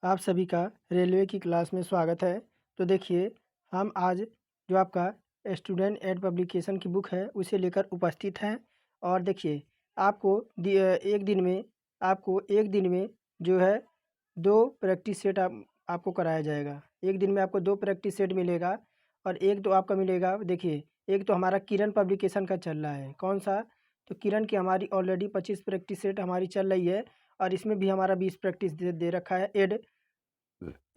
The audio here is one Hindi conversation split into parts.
आप सभी का रेलवे की क्लास में स्वागत है। तो देखिए, हम आज जो आपका स्टूडेंट एड पब्लिकेशन की बुक है, उसे लेकर उपस्थित हैं। और देखिए, आपको एक दिन में जो है 2 प्रैक्टिस सेट आपको कराया जाएगा। एक दिन में आपको 2 प्रैक्टिस सेट मिलेगा और एक तो आपका मिलेगा देखिए, एक तो हमारा किरण पब्लिकेशन का चल रहा है। कौन-सा? तो किरण की हमारी ऑलरेडी 25 प्रैक्टिस सेट हमारी चल रही है और इसमें भी हमारा 20 प्रैक्टिस दे दे रखा है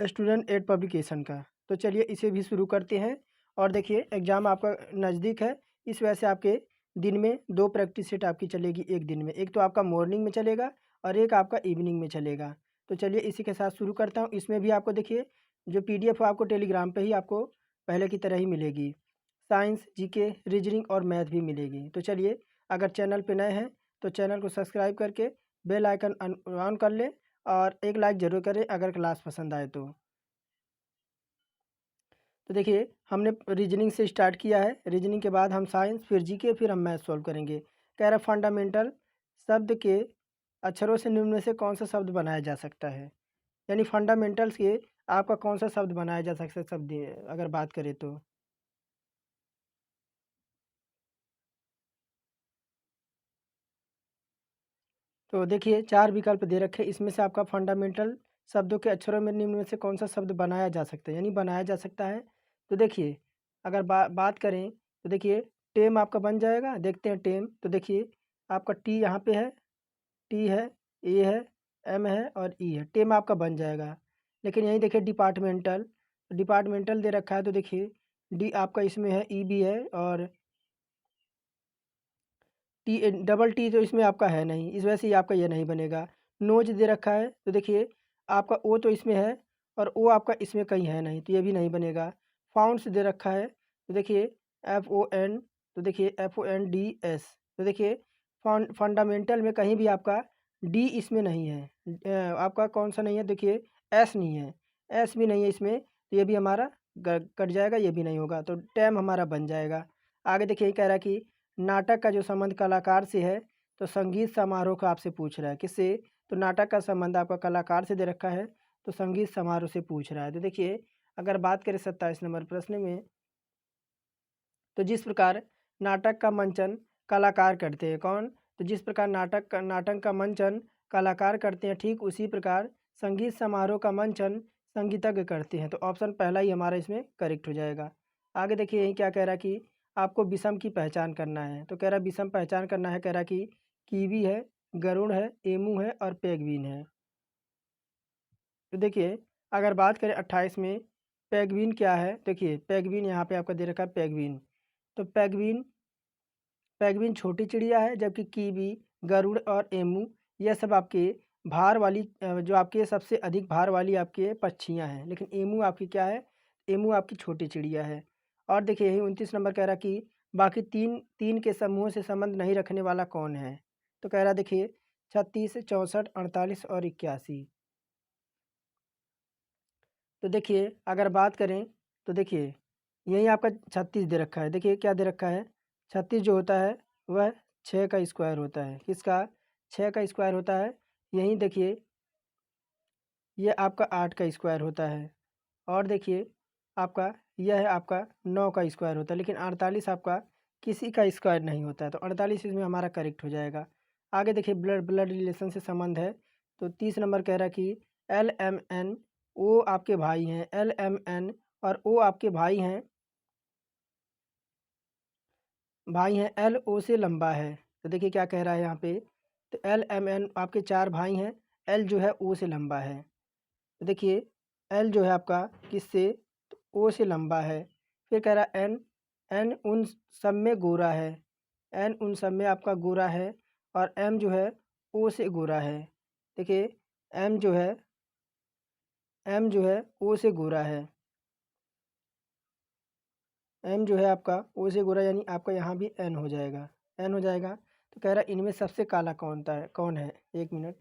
स्टूडेंट एड पब्लिकेशन का। तो चलिए इसे भी शुरू करते हैं। और देखिए, एग्ज़ाम आपका नज़दीक है, इस वजह से आपके दिन में 2 प्रैक्टिस सेट आपकी चलेगी एक दिन में। एक तो आपका मॉर्निंग में चलेगा और एक आपका इवनिंग में चलेगा। तो चलिए इसी के साथ शुरू करता हूँ। इसमें भी आपको देखिए, जो पीडीएफ आपको टेलीग्राम पे ही आपको पहले की तरह ही मिलेगी। साइंस, जीके, रीजनिंग और मैथ भी मिलेगी। तो चलिए, अगर चैनल पे नए हैं तो चैनल को सब्सक्राइब करके बेल आइकन ऑन कर लें और एक लाइक ज़रूर करें अगर क्लास पसंद आए तो। देखिए, हमने रीजनिंग से स्टार्ट किया है। रीजनिंग के बाद हम साइंस, फिर जीके, फिर हम मैथ सॉल्व करेंगे। कह रहा फंडामेंटल शब्द के अक्षरों से निम्न में से कौन सा शब्द बनाया जा सकता है? यानी फंडामेंटल्स के आपका कौन सा शब्द बनाया जा सकता है शब्द अगर बात करें तो? तो देखिए, 4 विकल्प दे रखे हैं, इसमें से आपका फंडामेंटल शब्दों के अक्षरों में निम्न में से कौन सा शब्द बनाया जा सकता है, यानी बनाया जा सकता है। तो देखिए, अगर बात करें तो देखिए, टेम आपका बन जाएगा। देखते हैं टेम। तो देखिए, आपका टी यहाँ पे है, टी है, ए है, एम है और ई है। टेम आपका बन जाएगा। लेकिन यहीं देखिए डिपार्टमेंटल, डिपार्टमेंटल दे रखा है। तो देखिए, डी आपका इसमें है, ई भी है और टी डबल टी तो इसमें आपका है नहीं, इस वजह से ये आपका ये नहीं बनेगा। नोज दे रखा है। तो देखिए, आपका ओ तो इसमें है और ओ आपका इसमें कहीं है नहीं, तो ये भी नहीं बनेगा। फाउंड्स दे रखा है। तो देखिए, एफ ओ एन, तो देखिए F O N D S. तो देखिए, फंडामेंटल में कहीं भी आपका डी इसमें नहीं है। आपका कौन सा नहीं है? देखिए, एस नहीं है, एस भी नहीं है इसमें, तो ये भी हमारा कट जाएगा, ये भी नहीं होगा, तो टैम हमारा बन जाएगा। आगे देखिए, ये कह रहा है कि नाटक का जो संबंध कलाकार से है, तो संगीत समारोह का आपसे पूछ रहा है। किससे? तो नाटक का संबंध आपका कलाकार से दे रखा है, तो संगीत समारोह से पूछ रहा है। तो देखिए, अगर बात करें 27 नंबर प्रश्न में, तो जिस प्रकार नाटक का मंचन कलाकार करते हैं, कौन? तो जिस प्रकार नाटक का मंचन कलाकार करते हैं, ठीक उसी प्रकार संगीत समारोह का मंचन संगीतज्ञ करते हैं। तो ऑप्शन पहला ही हमारा इसमें करेक्ट हो जाएगा। आगे देखिए, यही क्या कह रहा है कि आपको विषम की पहचान करना है। तो कह रहा है विषम पहचान करना है। कह रहा है कि कीवी है, गरुड़ है, एमू है और पेंगुइन है। तो देखिए, अगर बात करें 28 में, पेंगुइन क्या है? देखिए, पेंगुइन यहाँ पे आपका दे रखा है पेंगुइन। तो पेंगुइन पेंगुइन छोटी चिड़िया है, जबकि कीवी, गरुड़ और एमू यह सब आपके भार वाली जो आपके सबसे अधिक भार वाली आपके पक्षियाँ हैं। लेकिन एमू आपकी क्या है? एमू आपकी छोटी चिड़िया है। और देखिए, यही 29 नंबर कह रहा कि बाकी तीन तीन के समूह से संबंध नहीं रखने वाला कौन है? तो कह रहा देखिए, 36, 64, 48 और 81। तो देखिए, अगर बात करें तो देखिए, यहीं आपका 36 दे रखा है। देखिए क्या दे रखा है? 36 जो होता है वह 6 का स्क्वायर होता है। किसका? 6 का स्क्वायर होता है। यहीं देखिए, ये आपका 8 का स्क्वायर होता है। और देखिए, आपका यह है आपका 9 का स्क्वायर होता है। लेकिन 48 आपका किसी का स्क्वायर नहीं होता है, तो 48 इसमें हमारा करेक्ट हो जाएगा। आगे देखिए, ब्लड ब्लड रिलेशन से संबंध है। तो 30 नंबर कह रहा है कि एल एम एन ओ आपके भाई हैं, एल एम एन और ओ आपके भाई हैं एल ओ से लंबा है। तो देखिए क्या कह रहा है यहाँ पे? तो एल एम एन आपके 4 भाई हैं, एल जो है ओ से लंबा है। तो देखिए, एल जो है आपका किससे? तो ओ से लंबा है। फिर कह रहा है एन, एन उन सब में गोरा है, एन उन सब में आपका गोरा है। और एम जो है ओ से गोरा है। देखिए, एम जो है एम जो है ओ से गोरा है। एम जो है आपका ओ से गोरा, यानी आपका यहाँ भी एन हो जाएगा, एन हो जाएगा। तो कह रहा है इनमें सबसे काला कौन है? एक मिनट।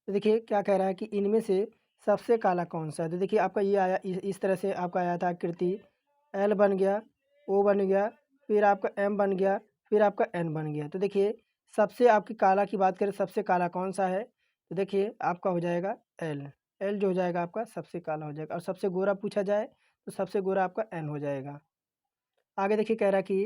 तो देखिए क्या कह रहा है कि इनमें से सबसे काला कौन सा है? तो देखिए, आपका ये आया इस तरह से आपका आया था आकृति। एल बन गया, ओ बन गया, फिर आपका एम बन गया, फिर आपका एन बन गया। तो देखिए सबसे आपकी काला की बात करें, सबसे काला कौन सा है, तो देखिए आपका हो जाएगा एल। एल जो हो जाएगा आपका सबसे काला हो जाएगा। और सबसे गोरा पूछा जाए तो सबसे गोरा आपका एन हो जाएगा। आगे देखिए कह रहा है कि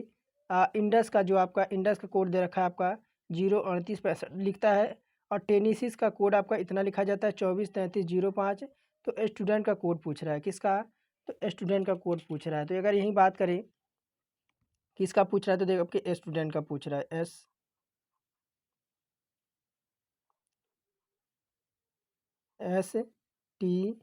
इंडस का जो आपका इंडस का कोड दे रखा है आपका 03865 लिखता है, और टेनिसिस का कोड आपका इतना लिखा जाता है 243305। तो स्टूडेंट का कोड पूछ रहा है, किसका, तो स्टूडेंट का कोड पूछ रहा है। तो अगर यही बात करें किसका पूछ रहा है, तो देखो आपके स्टूडेंट का पूछ रहा है, STUDENT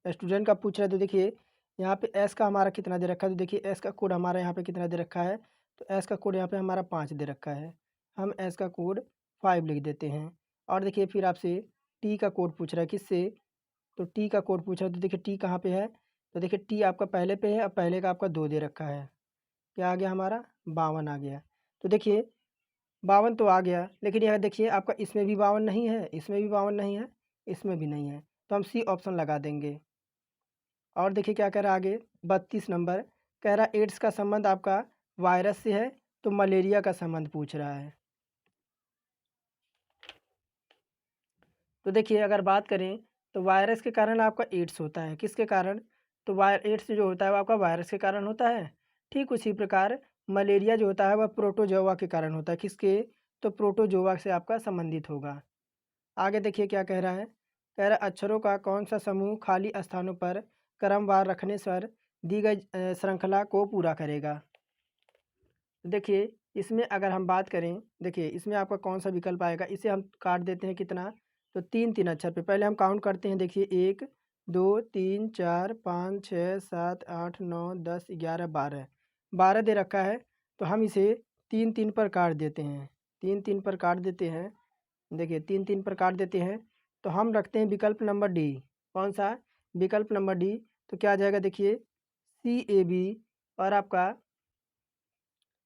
स्टूडेंट का पूछ रहा है। तो देखिए यहाँ पे एस का हमारा कितना दे रखा है, तो देखिए एस का कोड हमारा यहाँ पे कितना दे रखा है, तो एस का कोड यहाँ पे हमारा 5 दे रखा है। हम एस का कोड 5 लिख देते हैं। और देखिए फिर आपसे टी का कोड पूछ रहा है, किससे, तो टी का कोड पूछ रहा है। तो देखिए टी कहाँ पे है, तो देखिए टी आपका पहले पे है, और पहले का आपका 2 दे रखा है। क्या आ गया हमारा, 52 आ गया। तो देखिए 52 तो आ गया, लेकिन यह देखिए आपका इसमें भी 52 नहीं है, इसमें भी 52 नहीं है, इसमें भी नहीं है। तो हम सी ऑप्शन लगा देंगे। और देखिए क्या कह रहा है आगे, 32 नंबर कह रहा है एड्स का संबंध आपका वायरस से है, तो मलेरिया का संबंध पूछ रहा है। तो देखिए अगर बात करें तो वायरस के कारण आपका एड्स होता है, किसके कारण, तो एड्स जो होता है वो आपका वायरस के कारण होता है। ठीक उसी प्रकार मलेरिया जो होता है वह प्रोटोजोआ के कारण होता है, किसके, तो प्रोटोजोआ से आपका संबंधित होगा। आगे देखिए क्या कह रहा है, कह रहा है अक्षरों का कौन सा समूह खाली स्थानों पर क्रमवार रखने पर दी गई श्रृंखला को पूरा करेगा। देखिए इसमें अगर हम बात करें, देखिए इसमें आपका कौन सा विकल्प आएगा, इसे हम काट देते हैं कितना, तो 3 3 अक्षर पे पहले हम काउंट करते हैं। देखिए 1 2 3 4 5 6 7 8 9 10 11 12 12 दे रखा है। तो हम इसे 3 3 पर काट देते हैं, 3 3 पर काट देते हैं। देखिए 3 3 पर काट देते हैं। तो हम रखते हैं विकल्प नंबर डी, कौन सा, विकल्प नंबर डी। तो क्या आ जाएगा, देखिए CAB, और आपका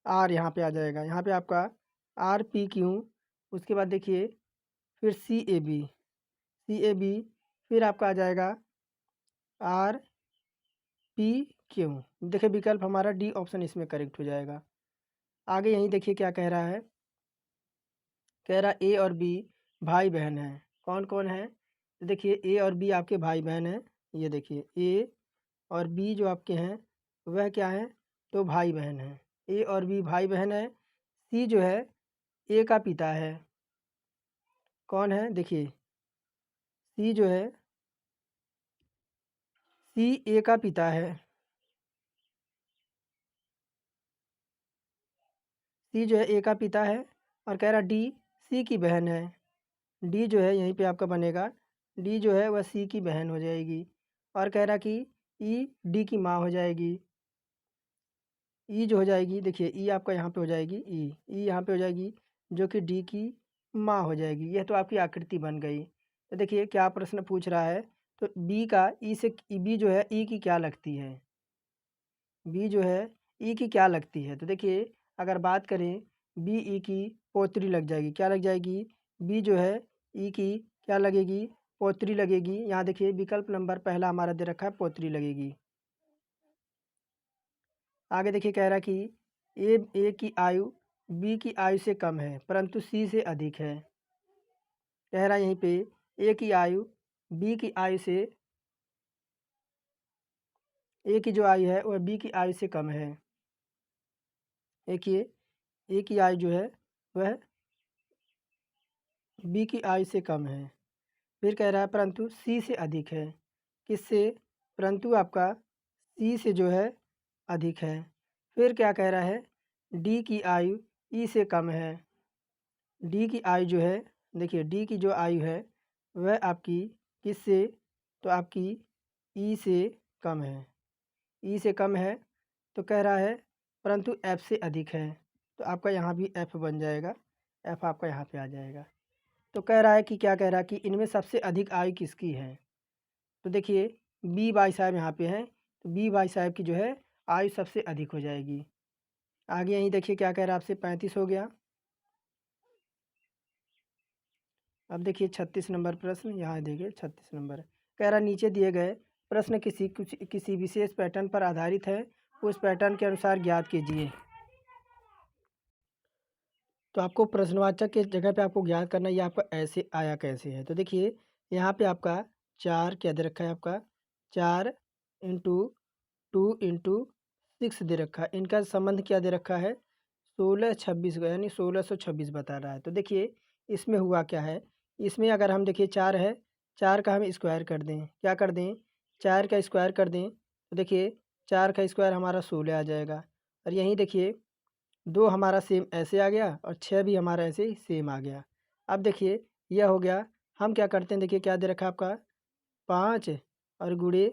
आर यहाँ पे आ जाएगा, यहाँ पे आपका RPQ, उसके बाद देखिए फिर CAB, फिर आपका आ जाएगा RPQ। देखिए विकल्प हमारा डी ऑप्शन इसमें करेक्ट हो जाएगा। आगे यहीं देखिए क्या कह रहा है, कह रहा ए और बी भाई बहन हैं, कौन कौन है, तो देखिए ए और बी आपके भाई बहन हैं। ये देखिए ए और बी जो आपके हैं वह क्या हैं, तो भाई बहन हैं। ए और बी भाई बहन है। सी जो है ए का पिता है, कौन है, देखिए सी जो है, सी ए का पिता है, सी जो है ए का पिता है। और कह रहा डी सी की बहन है, डी जो है यहीं पे आपका बनेगा, डी जो है वह सी की बहन हो जाएगी। और कह रहा कि ई डी की माँ हो जाएगी, ई जो हो जाएगी, देखिए ई आपका यहाँ पे हो जाएगी, ई यहाँ पे हो जाएगी, जो कि डी की माँ हो जाएगी। यह तो आपकी आकृति बन गई। तो देखिए क्या प्रश्न पूछ रहा है, तो बी का ई से, बी जो है ई की क्या लगती है, बी जो है ई की क्या लगती है, तो देखिए अगर बात करें बी ई की पोत्री लग जाएगी, क्या लग जाएगी, बी जो है ई की क्या लगेगी, पोत्री लगेगी। यहाँ देखिए विकल्प नंबर पहला हमारा दे रखा है पोत्री लगेगी। आगे देखिए कह रहा है कि ए की आयु बी की आयु से कम है परंतु सी से अधिक है। कह रहा है यहीं पे ए की आयु बी की आयु से, ए की जो आयु है वह बी की आयु से कम है। देखिए ए की आयु जो है वह बी की आयु से कम है। फिर कह रहा है परंतु सी से अधिक है, किससे, परंतु आपका सी से जो है अधिक है। फिर क्या कह रहा है, डी की आयु ई से कम है, डी की आयु जो है, देखिए डी की जो आयु है वह आपकी किससे, तो आपकी ई से कम है, ई से कम है। तो कह रहा है परंतु एफ से अधिक है, तो आपका यहाँ भी एफ बन जाएगा, एफ आपका यहाँ पे आ जाएगा। तो कह रहा है कि क्या कह रहा है कि इनमें सबसे अधिक आयु किसकी है, तो देखिए बी भाई साहब यहाँ पे हैं, तो बी भाई साहब की जो है आयु सबसे अधिक हो जाएगी। आगे यहीं देखिए क्या कह रहा है आपसे, 35 हो गया। अब देखिए 36 नंबर प्रश्न, यहाँ देखिए 36 नंबर कह रहा नीचे दिए गए प्रश्न किसी विशेष पैटर्न पर आधारित है, उस पैटर्न के अनुसार ज्ञात कीजिए। तो आपको प्रश्नवाचक के जगह पे आपको ज्ञात करना है, ये आपका ऐसे आया कैसे है। तो देखिए यहाँ पे आपका 4 क्या दे रखा है, आपका 4 इंटू 2 इंटू 6 दे रखा है। इनका संबंध क्या दे रखा है, 1626 का, यानी 1626 बता रहा है। तो देखिए इसमें हुआ क्या है, इसमें अगर हम देखिए 4 है, 4 का हम स्क्वायर कर दें, क्या कर दें, 4 का स्क्वायर कर दें, तो देखिए 4 का स्क्वायर हमारा 16 आ जाएगा। और यहीं देखिए 2 हमारा सेम ऐसे आ गया और 6 भी हमारा ऐसे ही सेम आ गया। अब देखिए यह हो गया। हम क्या करते हैं, देखिए क्या दे रखा है आपका 5 और गुणे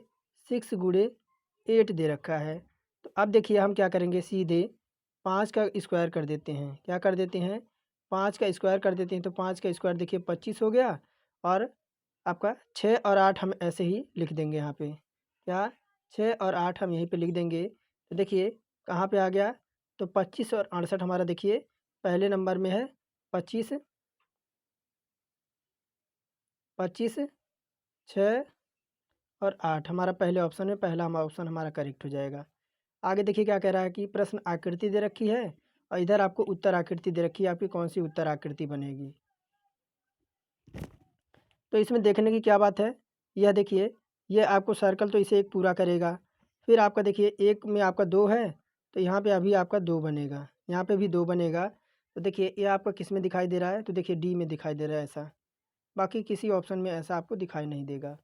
6 गुणे 8 दे रखा है। तो अब देखिए हम क्या करेंगे, सीधे 5 का स्क्वायर कर देते हैं। क्या कर देते हैं, 5 का स्क्वायर कर देते हैं। तो 5 का स्क्वायर देखिए 25 हो गया। और आपका 6 और 8 हम ऐसे ही लिख देंगे यहाँ पे, क्या 6 और 8 हम यहीं पे लिख देंगे। तो देखिए कहाँ पे आ गया, तो 25 और 68 हमारा देखिए पहले नंबर में है। 25 25 6 और 8 हमारा पहले ऑप्शन में, पहला ऑप्शन हमारा करेक्ट हो जाएगा। आगे देखिए क्या कह रहा है कि प्रश्न आकृति दे रखी है और इधर आपको उत्तर आकृति दे रखी है, आपकी कौन सी उत्तर आकृति बनेगी। तो इसमें देखने की क्या बात है, यह देखिए ये आपको सर्कल तो इसे एक पूरा करेगा। फिर आपका देखिए एक में आपका 2 है, तो यहाँ पे अभी आपका 2 बनेगा, यहाँ पे भी 2 बनेगा। तो देखिए ये आपका किस में दिखाई दे रहा है, तो देखिए डी में दिखाई दे रहा है ऐसा, बाकी किसी ऑप्शन में ऐसा आपको दिखाई नहीं देगा।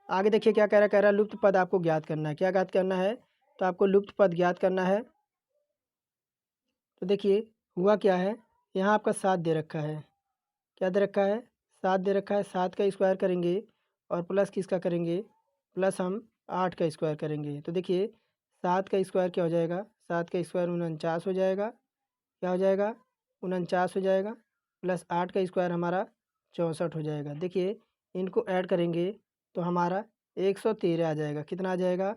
आगे देखिए क्या कह रहा है लुप्त पद आपको ज्ञात करना है। क्या ज्ञात करना है, तो आपको लुप्त पद ज्ञात करना है। तो देखिए हुआ क्या है, यहाँ आपका 7 दे रखा है, क्या दे रखा है, 7 दे रखा है। 7 का स्क्वायर करेंगे और प्लस किसका करेंगे, प्लस हम 8 का स्क्वायर करेंगे। तो देखिए 7 का स्क्वायर क्या हो जाएगा, 7 का स्क्वायर 49 हो जाएगा, क्या हो जाएगा 49 हो जाएगा। प्लस 8 का स्क्वायर हमारा 64 हो जाएगा। देखिए इनको ऐड करेंगे तो हमारा 113 आ जाएगा। कितना आ जाएगा,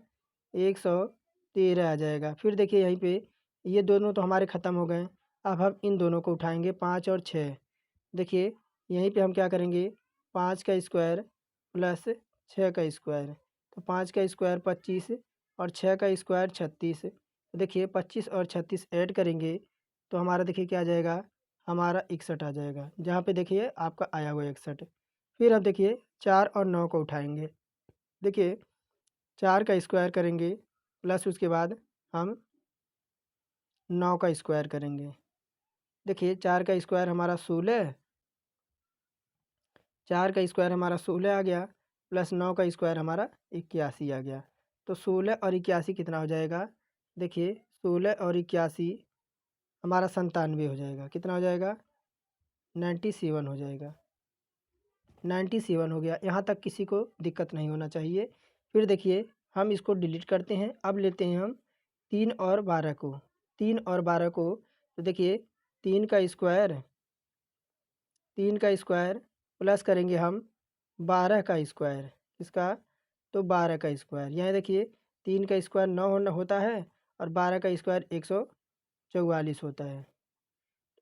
113 आ जाएगा। फिर देखिए यहीं पे ये दोनों तो हमारे ख़त्म हो गए। अब हम इन दोनों को उठाएंगे, 5 और 6। देखिए यहीं पे हम क्या करेंगे, 5 का स्क्वायर प्लस 6 का स्क्वायर। तो 5 का स्क्वायर 25 और 6 का स्क्वायर 36। तो देखिए 25 और 36 ऐड करेंगे तो हमारा देखिए क्या आ जाएगा, हमारा 61 आ जाएगा, जहाँ पे देखिए आपका आया हुआ 61। फिर अब देखिए 4 और 9 को उठाएंगे। देखिए 4 का स्क्वायर करेंगे प्लस उसके बाद हम 9 का स्क्वायर करेंगे। देखिए 4 का स्क्वायर हमारा 16, 4 का स्क्वायर हमारा 16 आ गया, प्लस 9 का स्क्वायर हमारा 81 आ गया। तो 16 और 81 कितना हो जाएगा, देखिए 16 और 81 हमारा 97 हो जाएगा। कितना हो जाएगा, 97 हो जाएगा। 97 हो गया, यहाँ तक किसी को दिक्कत नहीं होना चाहिए। फिर देखिए हम इसको डिलीट करते हैं। अब लेते हैं हम 3 और 12 को, 3 और 12 को। तो देखिए 3 का स्क्वायर, 3 का स्क्वायर प्लस करेंगे हम 12 का स्क्वायर, इसका तो 12 का स्क्वायर। यहाँ देखिए 3 का स्क्वायर 9 होता है और 12 का स्क्वायर 144 होता है।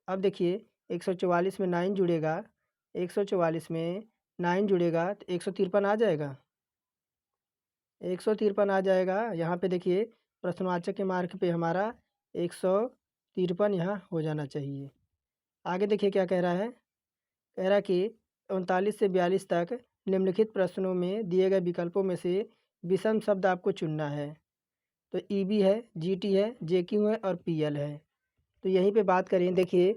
अब देखिए 144 में 9 जुड़ेगा, 144 में 9 जुड़ेगा तो 153 आ जाएगा, 153 आ जाएगा। यहाँ पे देखिए प्रश्नवाचक के मार्क पे हमारा 153 यहाँ हो जाना चाहिए। आगे देखिए क्या कह रहा है, कह रहा है कि 39 से 42 तक निम्नलिखित प्रश्नों में दिए गए विकल्पों में से विषम शब्द आपको चुनना है। तो ईबी है, जीटी है, जेक्यू है और पीएल है। तो यहीं पे बात करें, देखिए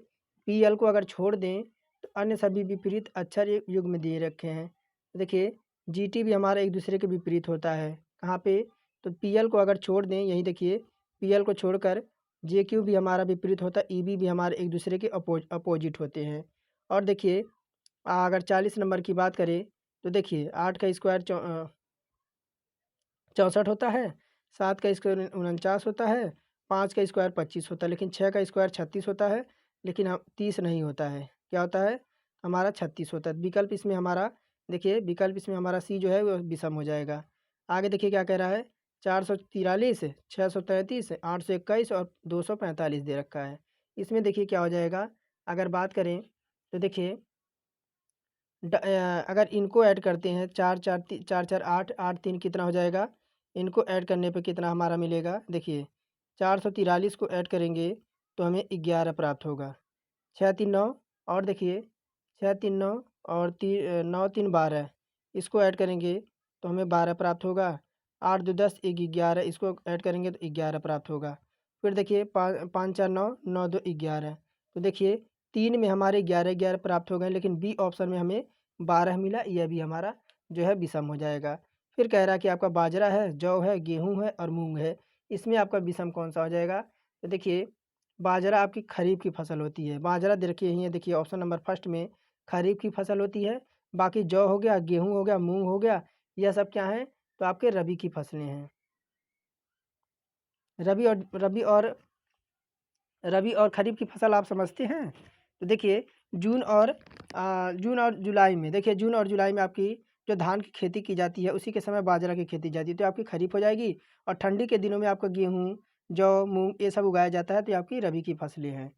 पीएल को अगर छोड़ दें तो अन्य सभी विपरीत अक्षर युग में दिए रखे हैं। तो देखिए जीटी भी हमारा एक दूसरे के विपरीत होता है, कहाँ पे, तो पीएल को अगर छोड़ दें, यहीं देखिए पीएल को छोड़कर जेक्यू भी हमारा विपरीत होता है, ईबी भी हमारे एक दूसरे के अपोजिट होते हैं। और देखिए अगर 40 नंबर की बात करें तो देखिए 8 का स्क्वायर 64 होता है, 7 का स्क्वायर 49 होता है, 5 का स्क्वायर 25 होता है, लेकिन 6 का स्क्वायर 36 होता है, लेकिन हम 30 नहीं होता है। क्या होता है, हमारा 36 होता है। विकल्प इसमें हमारा, देखिए विकल्प इसमें हमारा सी जो है वो विषम हो जाएगा। आगे देखिए क्या कह रहा है, 443, 633, 821 और 245 दे रखा है। इसमें देखिए क्या हो जाएगा, अगर बात करें तो देखिए अगर इनको ऐड करते हैं, चार चार चार चार आठ, आठ तीन कितना हो जाएगा, इनको ऐड करने पे कितना हमारा मिलेगा, देखिए 443 को ऐड करेंगे तो हमें 11 प्राप्त होगा। 6 3 9, और देखिए 6 3 9 और 9 3 12, इसको ऐड करेंगे तो हमें 12 प्राप्त होगा। 8 2 10 11, इसको ऐड करेंगे तो 11 प्राप्त होगा। फिर देखिए 5 5 4 9 9 2 11, तो देखिए 3 में हमारे 11 11 प्राप्त हो गए, लेकिन बी ऑप्शन में हमें 12 मिला, यह भी हमारा जो है विषम हो जाएगा। फिर कह रहा है कि आपका बाजरा है, जौ है, गेहूँ है और मूंग है, इसमें आपका विषम कौन सा हो जाएगा। तो देखिए बाजरा आपकी खरीफ की फसल होती है, बाजरा देखिए यही है, देखिए ऑप्शन नंबर फर्स्ट में खरीफ की फसल होती है। बाकी जौ हो गया, गेहूँ हो गया, मूंग हो गया, यह सब क्या है, तो आपके रबी की फसलें हैं। रबी और खरीफ की फसल आप समझते हैं। तो देखिए जून और जुलाई में, देखिए जून और जुलाई में आपकी जो धान की खेती की जाती है, उसी के समय बाजरा की खेती जाती है, तो आपकी खरीफ हो जाएगी। और ठंडी के दिनों में आपका गेहूँ, जौ, मूंग ये सब उगाया जाता है, तो ये आपकी रबी की फसलें हैं।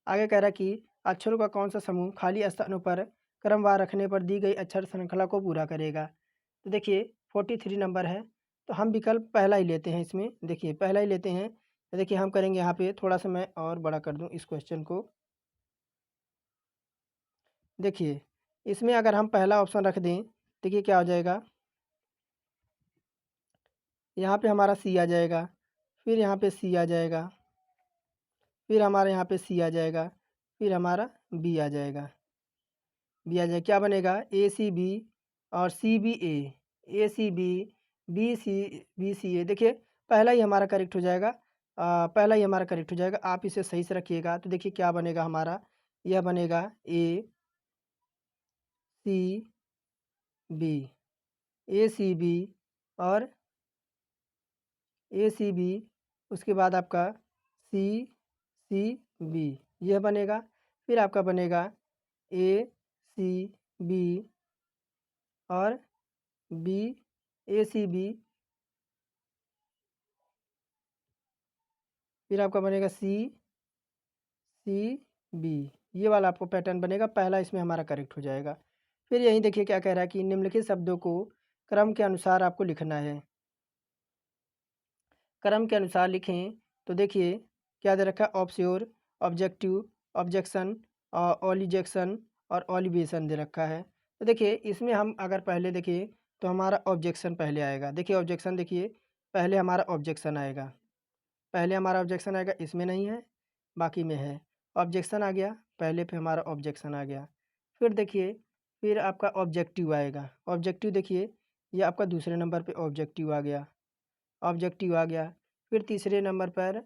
आगे कह रहा है कि अक्षरों का कौन सा समूह खाली स्थानों पर क्रमवार रखने पर दी गई अक्षर श्रृंखला को पूरा करेगा। तो देखिए 43 नंबर है, तो हम विकल्प पहला ही लेते हैं, इसमें देखिए पहला ही लेते हैं। तो देखिए हम करेंगे यहाँ पे, थोड़ा सा मैं और बड़ा कर दूँ इस क्वेश्चन को। देखिए इसमें अगर हम पहला ऑप्शन रख दें, देखिए क्या हो जाएगा, यहाँ पे हमारा सी आ जाएगा, फिर यहाँ पे सी आ जाएगा, फिर हमारे यहाँ पे सी आ जाएगा, फिर हमारा बी आ जाएगा। बी आ जाएगा, क्या बनेगा, ए सी बी और सी बी ए सी बी, बी सी ए। देखिए पहला ही हमारा करेक्ट हो जाएगा, पहला ही हमारा करेक्ट हो जाएगा। आप इसे सही से रखिएगा, तो देखिए क्या बनेगा हमारा, यह बनेगा ए सी बी, ए सी बी और ए सी बी, उसके बाद आपका सी सी बी, यह बनेगा। फिर आपका बनेगा ए सी बी और बी, ए सी बी, फिर आपका बनेगा सी सी बी, ये वाला आपको पैटर्न बनेगा, पहला इसमें हमारा करेक्ट हो जाएगा। फिर यहीं देखिए क्या कह रहा है कि निम्नलिखित शब्दों को क्रम के अनुसार आपको लिखना है। क्रम के अनुसार लिखें, तो देखिए क्या दे रखा है, ऑब्स्योर, ऑब्जेक्टिव, ऑब्जेक्शन, ऑलिजेक्शन और ऑलिवेशन दे रखा है। तो देखिए इसमें हम अगर पहले देखिए तो हमारा ऑब्जेक्शन पहले आएगा। देखिए ऑब्जेक्शन, देखिए पहले हमारा ऑब्जेक्शन आएगा, पहले हमारा ऑब्जेक्शन आएगा, इसमें नहीं है, बाकी में है। ऑब्जेक्शन आ गया, पहले पे हमारा ऑब्जेक्शन आ गया। फिर देखिए फिर आपका ऑब्जेक्टिव आएगा, ऑब्जेक्टिव देखिए ये आपका दूसरे नंबर पे ऑब्जेक्टिव आ गया, ऑब्जेक्टिव आ गया। फिर तीसरे नंबर पर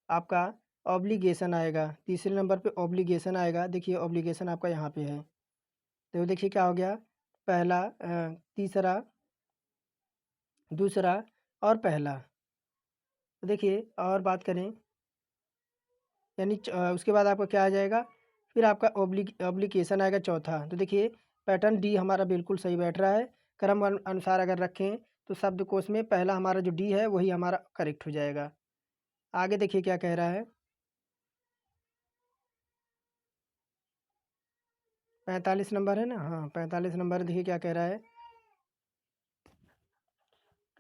आपका ऑब्लिगेशन आएगा, तीसरे नंबर पे ऑब्लिगेशन आएगा, देखिए ऑब्लिगेशन आपका यहाँ पे है। तो देखिए क्या हो गया, पहला, तीसरा, दूसरा और पहला। तो देखिए और बात करें, यानी उसके बाद आपका क्या आ जाएगा, फिर आपका ऑब्लिकेशन आएगा चौथा। तो देखिए पैटर्न डी हमारा बिल्कुल सही बैठ रहा है। क्रम अनुसार अगर रखें तो शब्दकोश में पहला हमारा जो डी है वही हमारा करेक्ट हो जाएगा। आगे देखिए क्या कह रहा है, 45 नंबर है ना, हाँ 45 नंबर, देखिए क्या कह रहा है,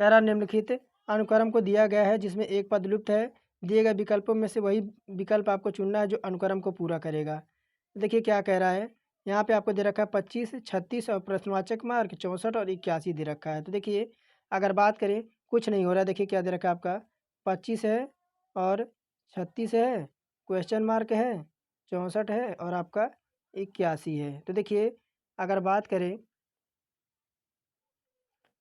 कह रहा निम्नलिखित अनुक्रम को दिया गया है जिसमें एक पद लुप्त है, दिए गए विकल्पों में से वही विकल्प आपको चुनना है जो अनुक्रम को पूरा करेगा। देखिए क्या कह रहा है, यहाँ पे आपको दे रखा है 25 36 और प्रश्नवाचक मार्क 64 और 81 दे रखा है। तो देखिए अगर बात करें, कुछ नहीं हो रहा है, देखिए क्या दे रखा है आपका, 25 है और 36 है, क्वेश्चन मार्क है, 64 है और आपका 81 है। तो देखिए अगर बात करें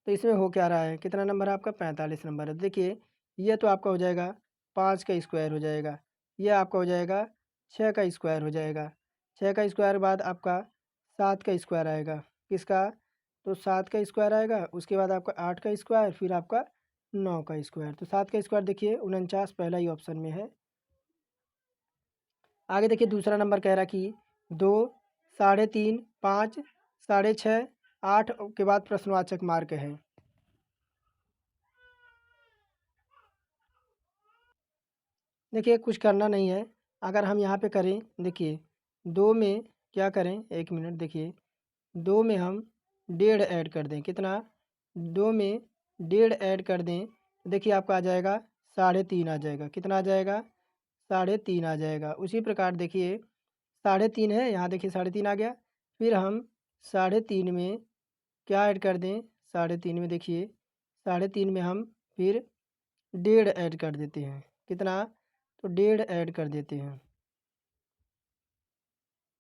तो इसमें हो क्या रहा है, कितना नंबर है आपका, 45 नंबर है। तो देखिए ये तो आपका हो जाएगा 5 का स्क्वायर हो जाएगा, ये आपका हो जाएगा 6 का स्क्वायर हो जाएगा, 6 का स्क्वायर बाद आपका 7 का स्क्वायर आएगा, किसका, तो 7 का स्क्वायर आएगा, उसके बाद आपका 8 का स्क्वायर, फिर आपका 9 का स्क्वायर। तो 7 का स्क्वायर देखिए 49 पहला ही ऑप्शन में है। आगे देखिए दूसरा नंबर कह रहा कि 2, 3.5, 5, 6.5, 8 के बाद प्रश्नवाचक मार्क है। देखिए कुछ करना नहीं है, अगर हम यहाँ पे करें, देखिए 2 में क्या करें, एक मिनट देखिए, 2 में हम 1.5 ऐड कर दें, कितना 2 में 1.5 ऐड कर दें तो देखिए आपका आ जाएगा 3.5 आ जाएगा, कितना आ जाएगा 3.5 आ जाएगा। उसी प्रकार देखिए 3.5 है, यहाँ देखिए 3.5 आ गया। फिर हम 3.5 में क्या ऐड कर दें, 3.5 में देखिए 3.5 में हम फिर 1.5 ऐड कर देते हैं, कितना तो 1.5 ऐड कर देते हैं,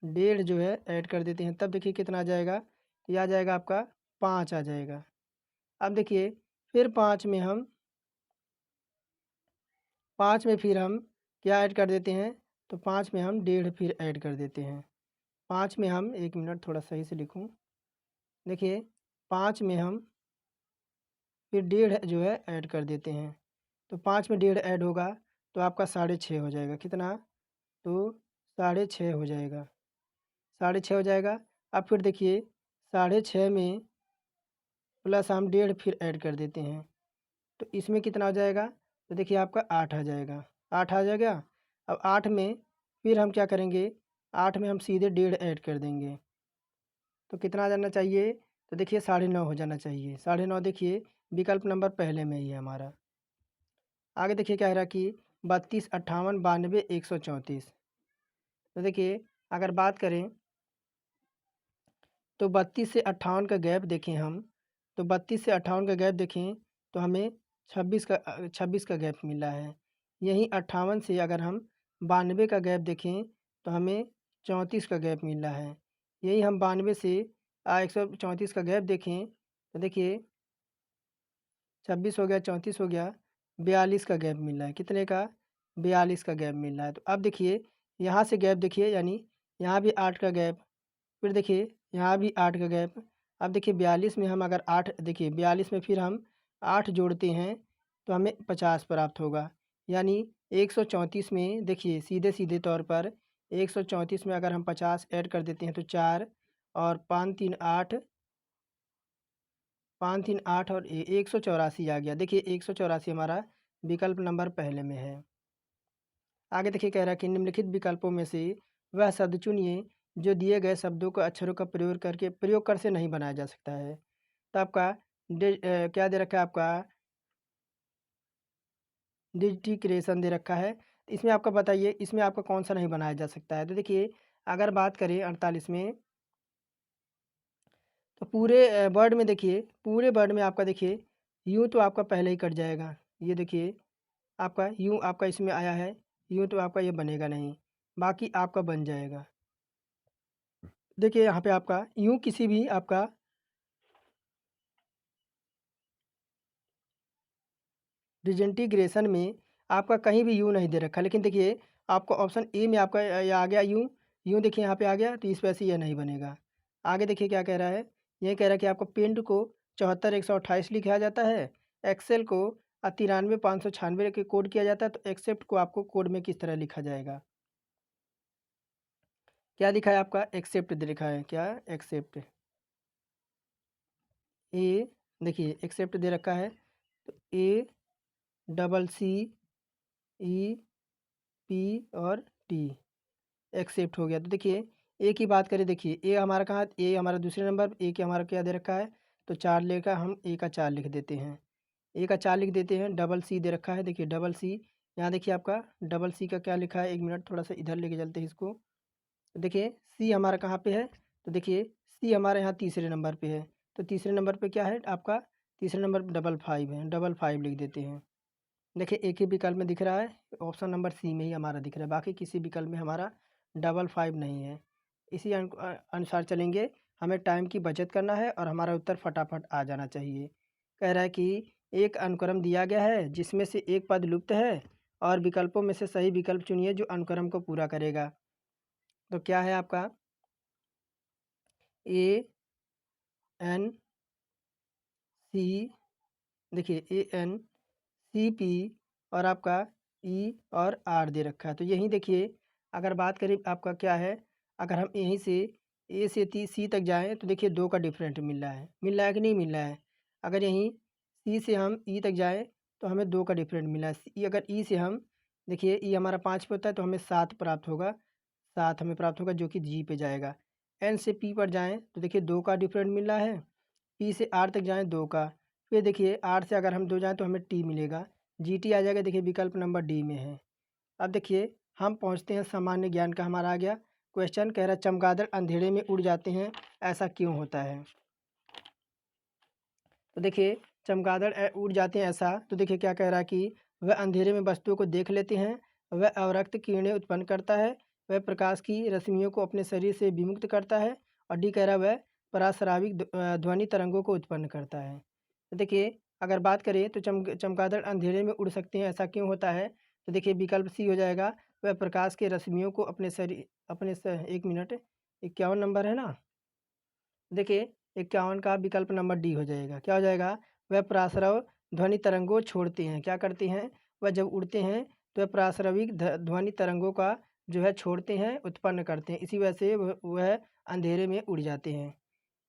1.5 जो है ऐड कर देते हैं, तब देखिए कितना आ जाएगा, ये आ जाएगा आपका 5 आ जाएगा। अब देखिए फिर 5 में हम 5 में फिर हम क्या ऐड कर देते हैं, तो 5 में हम 1.5 फिर ऐड कर देते हैं। 5 में हम 1 मिनट थोड़ा सही से लिखूँ, देखिए 5 में हम फिर 1.5 जो है ऐड कर देते हैं, तो 5 में 1.5 ऐड होगा तो आपका 6.5 हो जाएगा, कितना तो 6.5 हो जाएगा, 6.5 हो जाएगा। अब फिर देखिए 6.5 में प्लस हम 1.5 फिर ऐड कर देते हैं, तो इसमें कितना हो जाएगा, तो देखिए आपका 8 आ जाएगा, 8 आ जाएगा। अब 8 में फिर हम क्या करेंगे, 8 में हम सीधे 1.5 ऐड कर देंगे, तो कितना आ जाना चाहिए, तो देखिए 9.5 हो जाना चाहिए। 9.5 देखिए विकल्प नंबर पहले में ही है हमारा। आगे देखिए क्या है रहा कि 32, 58, 92, 134। तो देखिए अगर बात करें तो 32 से 58 का गैप देखें हम, तो 32 से 58 का गैप देखें तो हमें 26 का गैप मिला है। यहीं 58 से अगर हम 92 का गैप देखें तो हमें 34 का गैप मिला है। यही हम 92 से 134 का गैप देखें तो देखिए 26 हो गया, 34 हो गया, 42 का गैप मिल रहा है, कितने का 42 का गैप मिल रहा है। तो अब देखिए यहाँ से गैप देखिए, यानी यहाँ भी 8 का गैप, फिर देखिए यहाँ भी 8 का गैप। अब देखिए 42 में हम अगर 8 देखिए 42 में फिर हम 8 जोड़ते हैं तो हमें 50 प्राप्त होगा, यानी 134 में देखिए सीधे सीधे तौर पर 134 में अगर हम 50 ऐड कर देते हैं तो 4 और 5 3 8, 5 3 8 और 184 आ गया। देखिए 184 हमारा विकल्प नंबर पहले में है। आगे देखिए कह रहा है कि निम्नलिखित विकल्पों में से वह शब्द चुनिए जो दिए गए शब्दों को अक्षरों का प्रयोग कर से नहीं बनाया जा सकता है। तो आपका क्या दे रखा है, आपका डिजिटिक्रेशन दे रखा है। इसमें आपका बताइए इसमें आपका कौन सा नहीं बनाया जा सकता है। तो देखिए अगर बात करें 48 में, तो पूरे वर्ड में देखिए, पूरे वर्ड में आपका देखिए यूँ तो आपका पहले ही कट जाएगा। ये देखिए आपका यूँ आपका इसमें आया है, यूँ तो आपका ये बनेगा नहीं, बाकी आपका बन जाएगा। देखिए यहाँ पे आपका यूँ किसी भी आपका डिसइंटीग्रेशन में आपका कहीं भी यूँ नहीं दे रखा, लेकिन देखिए आपको ऑप्शन ए में आपका ये आ गया यूँ, यूँ देखिए यहाँ पे आ गया, तो इस वजह से यह नहीं बनेगा। आगे देखिए क्या कह रहा है, ये कह रहा है कि आपको पेंट को 74 128 लिखा जाता है, एक्सेल को 93 596 के कोड किया जाता है, तो एक्सेप्ट को आपको कोड में किस तरह लिखा जाएगा। क्या लिखा है आपका, एक्सेप्ट दे लिखा है, क्या एक्सेप्ट, ए देखिए एक्सेप्ट दे रखा है, तो ACCEP और टी एक्सेप्ट हो गया। तो देखिए ए की बात करें, देखिए ए हमारा कहाँ, ए हमारा दूसरे नंबर, ए के हमारा क्या दे रखा है, तो 4 लेकर हम ए का 4 लिख देते हैं, ए का 4 लिख देते हैं। डबल सी दे रखा है, देखिए डबल सी, यहाँ देखिए आपका डबल सी का क्या लिखा है, एक मिनट थोड़ा सा इधर लेके चलते हैं इसको। तो देखिए सी हमारा कहाँ पे है, तो देखिए सी हमारे यहाँ तीसरे नंबर पे है, तो तीसरे नंबर पे क्या है आपका, तीसरे नंबर पर 55 है, 55 लिख देते हैं। देखिए एक ही विकल्प में दिख रहा है, ऑप्शन नंबर सी में ही हमारा दिख रहा है, बाकी किसी विकल्प में हमारा 55 नहीं है। इसी अनुसार चलेंगे, हमें टाइम की बचत करना है और हमारा उत्तर फटाफट आ जाना चाहिए। कह रहा है कि एक अनुक्रम दिया गया है जिसमें से एक पद लुप्त है और विकल्पों में से सही विकल्प चुनिए जो अनुक्रम को पूरा करेगा। तो क्या है आपका, ANC, देखिए ANCP और आपका E और R दे रखा है। तो यहीं देखिए अगर बात करें आपका क्या है, अगर हम यहीं से ए से सी तक जाएं तो देखिए 2 का डिफरेंट मिल रहा है कि नहीं मिल रहा है। अगर यहीं सी से हम ई तक जाएं तो हमें 2 का डिफरेंट मिला है। अगर ई से हम देखिए ई हमारा 5 पे होता है तो हमें 7 प्राप्त होगा, 7 हमें प्राप्त होगा जो कि जी पे जाएगा। एन से पी पर जाएँ तो देखिए 2 का डिफरेंट मिल रहा है, पी से आर तक जाएँ 2 का, फिर देखिए आर से अगर हम 2 जाएँ तो हमें टी मिलेगा, जीटी आ जाएगा, देखिए विकल्प नंबर डी में है। अब देखिए हम पहुँचते हैं सामान्य ज्ञान का, हमारा आ गया क्वेश्चन, कह रहा है चमगादड़ अंधेरे में उड़ जाते हैं, ऐसा क्यों होता है? तो देखिए चमगादड़ उड़ जाते हैं ऐसा, तो देखिए क्या कह रहा है कि वह अंधेरे में वस्तुओं को देख लेते हैं, वह अवरक्त किरणें उत्पन्न करता है, वह प्रकाश की रश्मियों को अपने शरीर से विमुक्त करता है, और डी कह रहा है वह पराश्राविक ध्वनि तरंगों को उत्पन्न करता है। तो देखिए अगर बात करें तो चमगादड़ अंधेरे में उड़ सकते हैं, ऐसा क्यों होता है? तो देखिए विकल्प सी हो जाएगा, वह प्रकाश के रश्मियों को अपने शरीर अपने स 1 मिनट 51 नंबर है ना? देखिए 51 का विकल्प नंबर डी हो जाएगा। क्या हो जाएगा? वह प्रासरव ध्वनि तरंगों छोड़ते हैं। क्या करते हैं? वह जब उड़ते हैं तो वह प्रासरविक ध्वनि तरंगों का जो है छोड़ते हैं, उत्पन्न करते हैं। इसी वजह से वह अंधेरे में उड़ जाते हैं।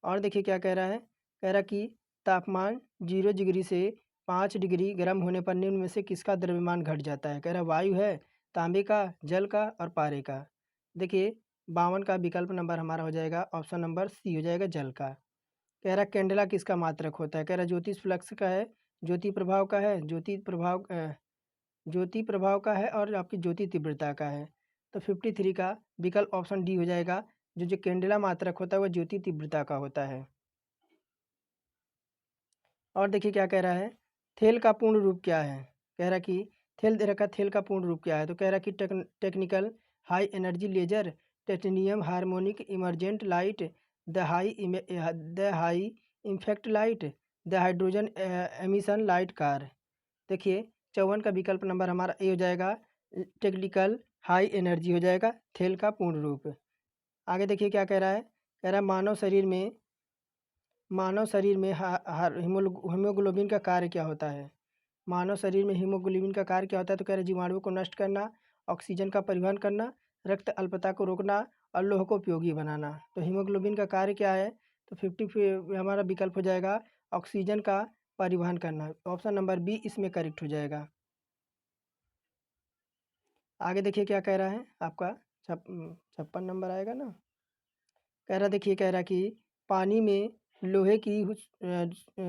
और देखिए क्या कह रहा है? कह रहा कि तापमान 0 डिग्री से 5 डिग्री गर्म होने पर निम्न में से किसका द्रव्यमान घट जाता है? कह रहा वायु है, तांबे का, जल का और पारे का। देखिए 52 का विकल्प नंबर हमारा हो जाएगा ऑप्शन नंबर सी हो जाएगा, जल का। कह रहा कैंडेला किसका मात्रक होता है? कह रहा ज्योतिष फ्लक्स का है, ज्योति प्रभाव का है, ज्योति प्रभाव का है और आपकी ज्योति तीव्रता का है। तो 53 का विकल्प ऑप्शन डी हो जाएगा, जो जो कैंडेला मात्रक होता है वह ज्योति तीव्रता का होता है। और देखिए क्या कह रहा है, थेल का पूर्ण रूप क्या है? कह रहा कि थेल दे रखा, थेल का पूर्ण रूप क्या है? तो कह रहा कि टेक्निकल हाई एनर्जी लेजर, टेक्नीनियम harmonic emergent light, the high impact light, the hydrogen emission light car. देखिए 54 का विकल्प नंबर हमारा ए हो जाएगा, टेक्निकल हाई एनर्जी हो जाएगा, थेल का पूर्ण रूप। आगे देखिए क्या कह रहा है, कह रहा है मानव शरीर में हीमोग्लोबिन का कार्य क्या होता है? मानव शरीर में हीमोग्लोबिन का कार्य क्या होता है? तो कह रहे जीवाणुओं को नष्ट करना, ऑक्सीजन का परिवहन करना, रक्त अल्पता को रोकना और लोह को उपयोगी बनाना। तो हीमोग्लोबिन का कार्य क्या है? तो 50 हमारा विकल्प हो जाएगा ऑक्सीजन का परिवहन करना। ऑप्शन नंबर बी इसमें करेक्ट हो जाएगा। आगे देखिए क्या कह रहा है आपका, 56 नंबर आएगा ना। कह रहा देखिए, कह रहा कि पानी में लोहे की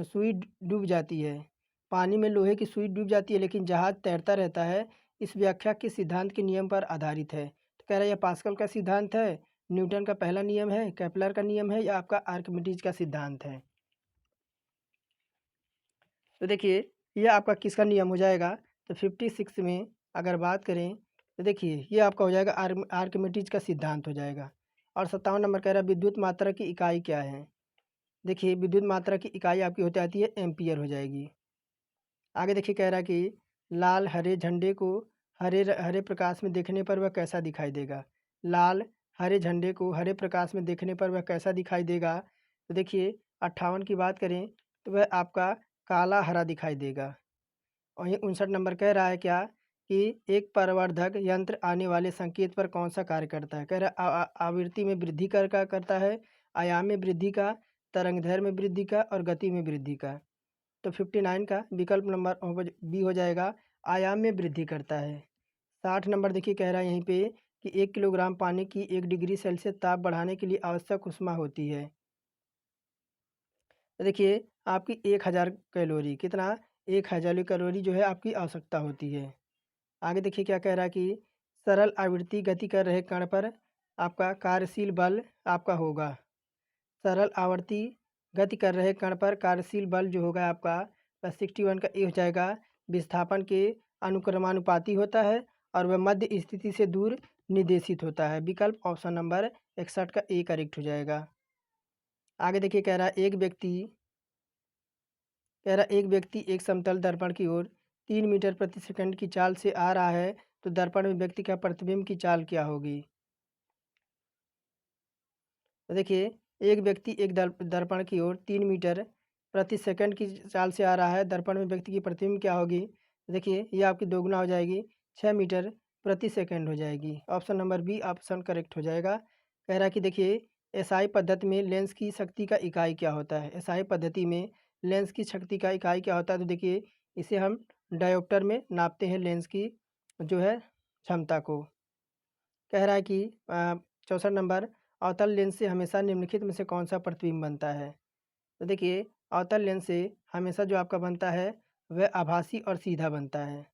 सुई डूब जाती है, पानी में लोहे की सुई डूब जाती है लेकिन जहाज़ तैरता रहता है, इस व्याख्या किस सिद्धांत के नियम पर आधारित है? तो कह रहा है यह पास्कल का सिद्धांत है, न्यूटन का पहला नियम है, केपलर का नियम है या आपका आर्किमिडीज का सिद्धांत है? तो देखिए ये आपका किसका नियम हो जाएगा? तो 56 में अगर बात करें तो देखिए ये आपका हो जाएगा आर्किमिडीज का सिद्धांत हो जाएगा। और 57 नंबर कह रहा है विद्युत मात्रा की इकाई क्या है? देखिए विद्युत मात्रा की इकाई आपकी होती आती है एम्पियर हो जाएगी। आगे देखिए कह रहा है कि लाल हरे झंडे को हरे प्रकाश में देखने पर वह कैसा दिखाई देगा? लाल हरे झंडे को हरे प्रकाश में देखने पर वह कैसा दिखाई देगा? तो देखिए 58 की बात करें तो वह आपका काला हरा दिखाई देगा। वहीं 59 नंबर कह रहा है क्या कि एक प्रवर्धक यंत्र आने वाले संकेत पर कौन सा कार्य करता है? कह रहा है आवृत्ति में वृद्धि कर का करता है, आयाम में वृद्धि का, तरंगदैर्घ्य में वृद्धि का और गति में वृद्धि का। तो 59 का विकल्प नंबर बी हो जाएगा, आयाम में वृद्धि करता है। 60 नंबर देखिए कह रहा है यहीं पे कि 1 किलोग्राम पानी की 1 डिग्री सेल्सियस ताप बढ़ाने के लिए आवश्यक ऊष्मा होती है। तो देखिए आपकी 1000 कैलोरी, कितना? 1000 कैलोरी जो है आपकी आवश्यकता होती है। आगे देखिए क्या कह रहा है कि सरल आवृत्ति गति कर रहे कण पर आपका कार्यशील बल आपका होगा। सरल आवर्ती गति कर रहे कण पर कार्यशील बल जो होगा आपका 61 का ए हो जाएगा, विस्थापन के अनुक्रमानुपाती होता है और वह मध्य स्थिति से दूर निर्देशित होता है। विकल्प ऑप्शन नंबर 61 का ए करेक्ट हो जाएगा। आगे देखिए एक व्यक्ति एक समतल दर्पण की ओर 3 मीटर प्रति सेकंड की चाल से आ रहा है, तो दर्पण में व्यक्ति का प्रतिबिंब की चाल क्या होगी? तो देखिए एक व्यक्ति एक दर्पण की ओर 3 मीटर प्रति सेकंड की चाल से आ रहा है, दर्पण में व्यक्ति की प्रतिबिंब क्या होगी? तो देखिए ये आपकी दोगुना हो जाएगी, 6 मीटर प्रति सेकंड हो जाएगी। Option number B option correct हो जाएगा। कह रहा है कि देखिए एसआई पद्धति में लेंस की शक्ति का इकाई क्या होता है? एसआई पद्धति में लेंस की शक्ति का इकाई क्या होता है? तो देखिए इसे हम डायोप्टर में नापते हैं लेंस की जो है क्षमता को। कह रहा है कि 64 नंबर अवतल लेंस से हमेशा निम्नलिखित में से कौन सा प्रतिबिंब बनता है? तो देखिए, अवतल लेंस से हमेशा जो आपका बनता है वह आभासी और सीधा बनता है।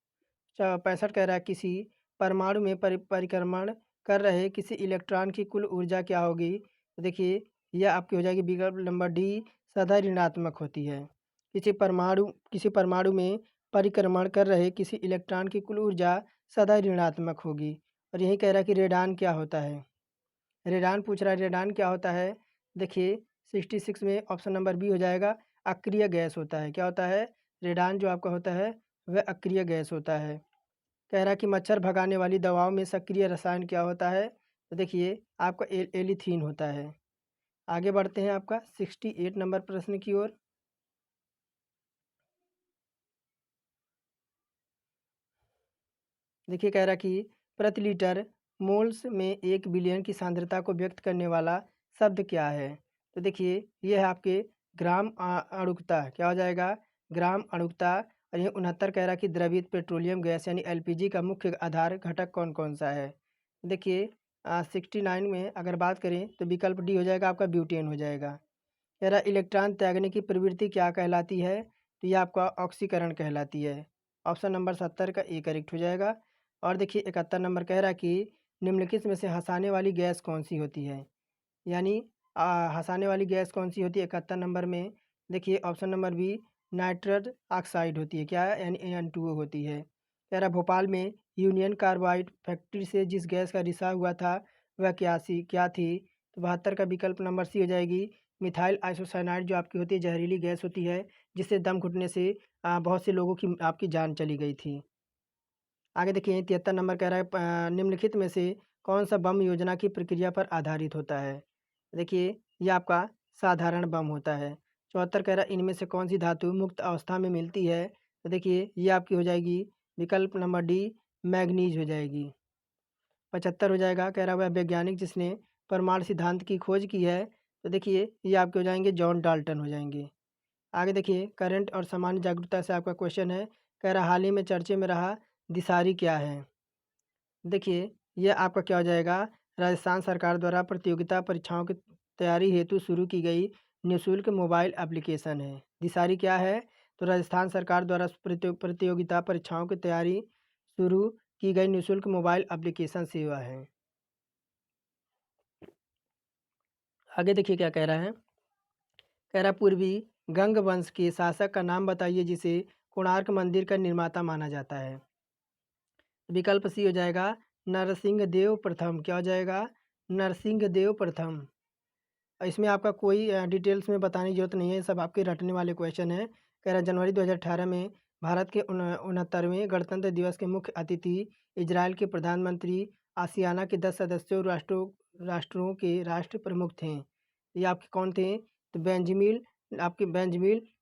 65 कह रहा है किसी परमाणु में परिक्रमण कर रहे किसी इलेक्ट्रॉन की कुल ऊर्जा क्या होगी? तो देखिए, यह आपकी हो जाएगी विकल्प नंबर डी, सदा ऋणात्मक होती है। किसी परमाणु में परिक्रमण कर रहे किसी इलेक्ट्रॉन की कुल ऊर्जा सदा ऋणात्मक होगी। और यही कह रहा है कि रेडान क्या होता है? रेडान पूछ रहा है, रेडान क्या होता है? देखिए, 66 में ऑप्शन नंबर बी हो जाएगा, अक्रिय गैस होता है। क्या होता है? रेडान जो आपका होता है वह अक्रिय गैस होता है। कह रहा है कि मच्छर भगाने वाली दवाओं में सक्रिय रसायन क्या होता है? तो देखिए, आपका एलिथीन होता है। आगे बढ़ते हैं आपका 68 नंबर प्रश्न की ओर। देखिए, कह रहा कि प्रति लीटर मोल्स में 1 बिलियन की सांद्रता को व्यक्त करने वाला शब्द क्या है? तो देखिए, यह है आपके ग्राम अणुकता। क्या हो जाएगा? ग्राम अणुकता। और ये 69 कह रहा कि द्रवित पेट्रोलियम गैस यानी एलपीजी का मुख्य आधार घटक कौन कौन सा है? देखिए, 69 में अगर बात करें तो विकल्प डी हो जाएगा, आपका ब्यूटेन हो जाएगा। कह रहा इलेक्ट्रॉन त्यागने की प्रवृत्ति क्या कहलाती है? तो ये आपका ऑक्सीकरण कहलाती है। ऑप्शन नंबर 70 का ए करेक्ट हो जाएगा। और देखिए, 71 नंबर कह रहा कि निम्नलिखित में से हंसाने वाली गैस कौन सी होती है? यानी हंसाने वाली गैस कौन सी होती है 71 नंबर में? देखिए, option number B, nitrous oxide होती है। क्या है? यानी N2O होती है। कह रहा भोपाल में यूनियन कार्बाइड फैक्ट्री से जिस गैस का रिसाव हुआ था वह क्या थी? तो 72 का विकल्प नंबर सी हो जाएगी, मिथाइल आइसोसाइनाइड, जो आपकी होती है जहरीली गैस होती है, जिससे दम घुटने से बहुत से लोगों की आपकी जान चली गई थी। आगे देखिए, 73 नंबर कह रहा है निम्नलिखित में से कौन सा बम योजना की प्रक्रिया पर आधारित होता है? देखिए, ये आपका साधारण बम होता है। 74 कह रहा है इनमें से कौन सी धातु मुक्त अवस्था में मिलती है? तो देखिए, ये आपकी हो जाएगी विकल्प नंबर डी, मैग्नीज हो जाएगी। 75 हो जाएगा, कह रहा है वह वैज्ञानिक जिसने परमाणु सिद्धांत की खोज की है। तो देखिए, ये आपके हो जाएंगे जॉन डाल्टन हो जाएंगे। आगे देखिए, करंट और सामान्य जागरूकता से आपका क्वेश्चन है। कह रहा हाल ही में चर्चे में रहा दिसारी क्या है? देखिए, यह आपका क्या हो जाएगा, राजस्थान सरकार द्वारा प्रतियोगिता परीक्षाओं की तैयारी हेतु शुरू की गई निःशुल्क मोबाइल एप्लीकेशन है। दिसारी क्या है? तो राजस्थान सरकार द्वारा प्रतियोगिता परीक्षाओं की तैयारी शुरू की गई निःशुल्क मोबाइल एप्लीकेशन सेवा है। आगे देखिए क्या कह रहा है। कह रहा पूर्वी गंग वंश के शासक का नाम बताइए जिसे कोणार्क मंदिर का निर्माता माना जाता है। विकल्प सी हो जाएगा, नरसिंह देव प्रथम। क्या हो जाएगा? नरसिंह देव प्रथम। इसमें आपका कोई डिटेल्स में बताने की जरूरत नहीं है, सब आपके रटने वाले क्वेश्चन है। कह रहा जनवरी 2018 में भारत के 69वें गणतंत्र दिवस के मुख्य अतिथि इजराइल के प्रधानमंत्री आसियाना के 10 सदस्यों राष्ट्रों के राष्ट्र प्रमुख थे। ये आपके कौन थे? तो बेंजमिन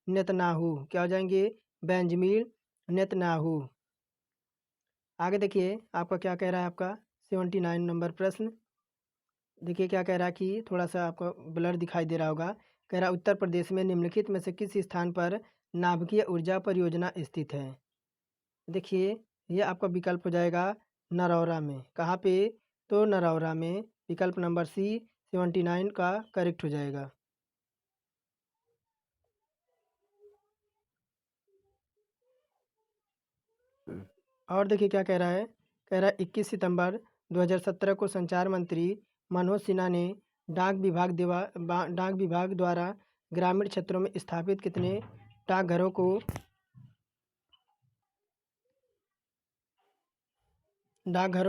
नेतन्याहू। क्या हो जाएंगे? Benjamin Netanyahu. आगे देखिए, आपका क्या कह रहा है, आपका 79 नंबर प्रश्न। देखिए क्या कह रहा है कि थोड़ा सा आपको ब्लर दिखाई दे रहा होगा। कह रहा उत्तर प्रदेश में निम्नलिखित में से किस स्थान पर नाभिकीय ऊर्जा परियोजना स्थित है? देखिए, ये आपका विकल्प हो जाएगा नरौरा में। कहाँ पे? तो नरौरा में। विकल्प नंबर सी 79 का करेक्ट हो जाएगा। और देखिए क्या कह रहा है। कह रहा है 21 सितंबर 2017 को संचार मंत्री मनोज सिन्हा ने डाक विभाग द्वारा ग्रामीण क्षेत्रों में स्थापित कितने डाकघरों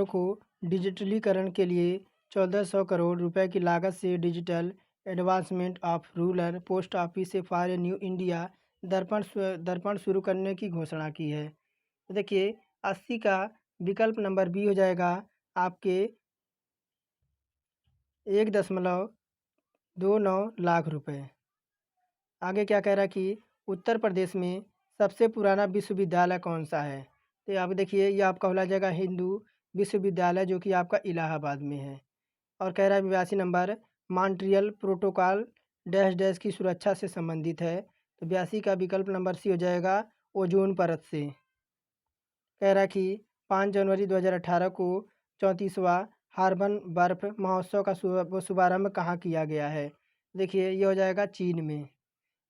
को डिजिटलीकरण के लिए 1400 करोड़ रुपए की लागत से digital advancement of rural post office से फॉर ए न्यू इंडिया दर्पण शुरू करने की घोषणा की है। तो देखिए, 80 का विकल्प नंबर बी हो जाएगा, आपके 1.29 लाख रुपए। आगे क्या कह रहा है कि उत्तर प्रदेश में सबसे पुराना विश्वविद्यालय कौन सा है? तो आप देखिए, ये आपका हो जाएगा हिंदू विश्वविद्यालय, जो कि आपका इलाहाबाद में है। और कह रहा है 82 number, Montreal protocol dash dash की सुरक्षा से संबंधित है। तो 82 का विकल्प नंबर सी हो जाएगा, ओजोन परत से। कह रहा है कि 5 जनवरी 2018 को 34वां हार्बन बर्फ महोत्सव का शुभारंभ कहाँ किया गया है? देखिए ये हो जाएगा चीन में।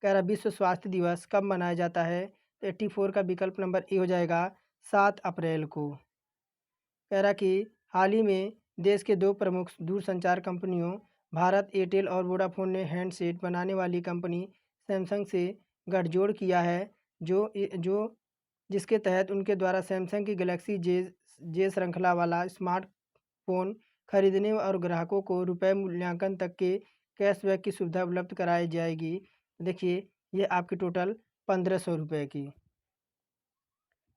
कह रहा विश्व स्वास्थ्य दिवस कब मनाया जाता है? तो 84 का विकल्प नंबर ए हो जाएगा 7 अप्रैल को। कह रहा कि हाल ही में देश के दो प्रमुख दूरसंचार कंपनियों भारत एयरटेल और वोडाफोन ने हैंडसेट बनाने वाली कंपनी सैमसंग से गठजोड़ किया है, जो जिसके तहत उनके द्वारा सैमसंग की गैलेक्सी जे जे श्रृंखला वाला स्मार्टफोन खरीदने और ग्राहकों को रुपए मूल्यांकन तक के कैशबैक की सुविधा उपलब्ध कराई जाएगी। देखिए ये आपकी टोटल 1500 रुपये की।